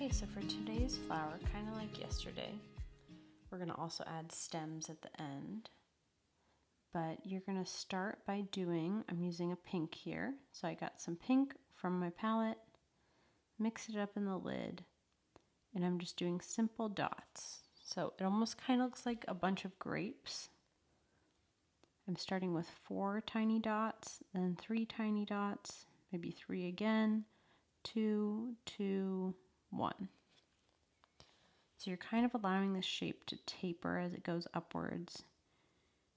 Okay, so for today's flower, kind of like yesterday, we're going to also add stems at the end. But you're going to start by doing, I'm using a pink here. So I got some pink from my palette, mix it up in the lid, and I'm just doing simple dots. So it almost kind of looks like a bunch of grapes. I'm starting with 4 tiny dots, then 3 tiny dots, maybe 3 again, 2, 2, 1. So you're kind of allowing the shape to taper as it goes upwards.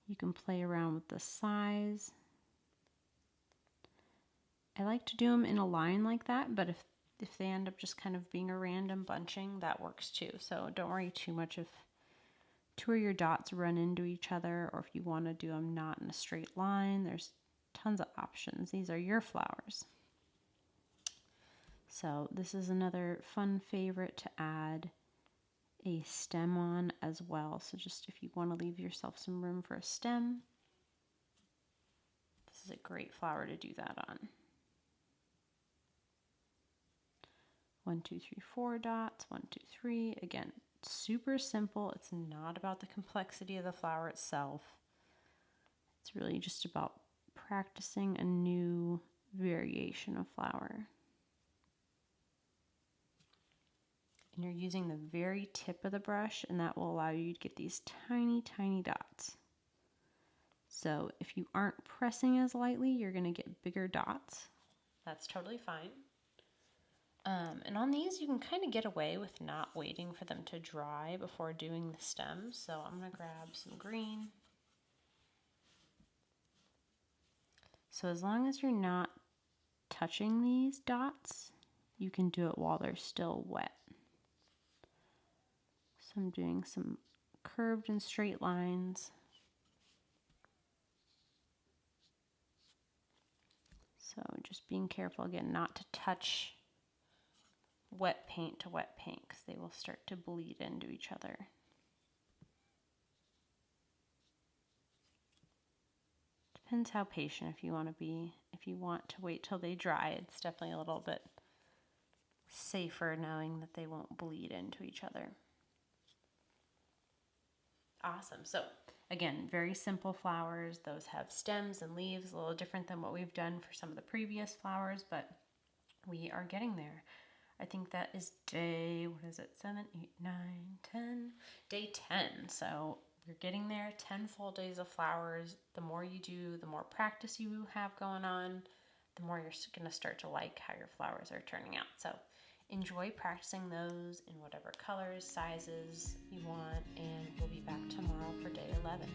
You can play around with the size. I like to do them in a line like that, but if they end up just kind of being a random bunching, that works too. So don't worry too much if 2 of your dots run into each other, or if you want to do them not in a straight line. There's tons of options. These are your flowers. So this is another fun favorite to add a stem on as well. So just if you want to leave yourself some room for a stem, this is a great flower to do that on. 1, 2, 3, 4 dots, 1, 2, 3. Again, super simple. It's not about the complexity of the flower itself. It's really just about practicing a new variation of flower. And you're using the very tip of the brush, and that will allow you to get these tiny, tiny dots. So if you aren't pressing as lightly, you're going to get bigger dots. That's totally fine. And on these, you can kind of get away with not waiting for them to dry before doing the stems. So I'm going to grab some green. So as long as you're not touching these dots, you can do it while they're still wet. So I'm doing some curved and straight lines. So just being careful again not to touch wet paint to wet paint, because they will start to bleed into each other. Depends how patient if you want to be. If you want to wait till they dry, it's definitely a little bit safer knowing that they won't bleed into each other. Awesome. So again, very simple flowers. Those have stems and leaves, a little different than what we've done for some of the previous flowers, but we are getting there. I think that is day, 7, 8, 9, 10? Day 10. So you're getting there, 10 full days of flowers. The more you do, the more practice you have going on, the more you're going to start to like how your flowers are turning out. So enjoy practicing those in whatever colors, sizes you want, and we'll be back tomorrow for day 11.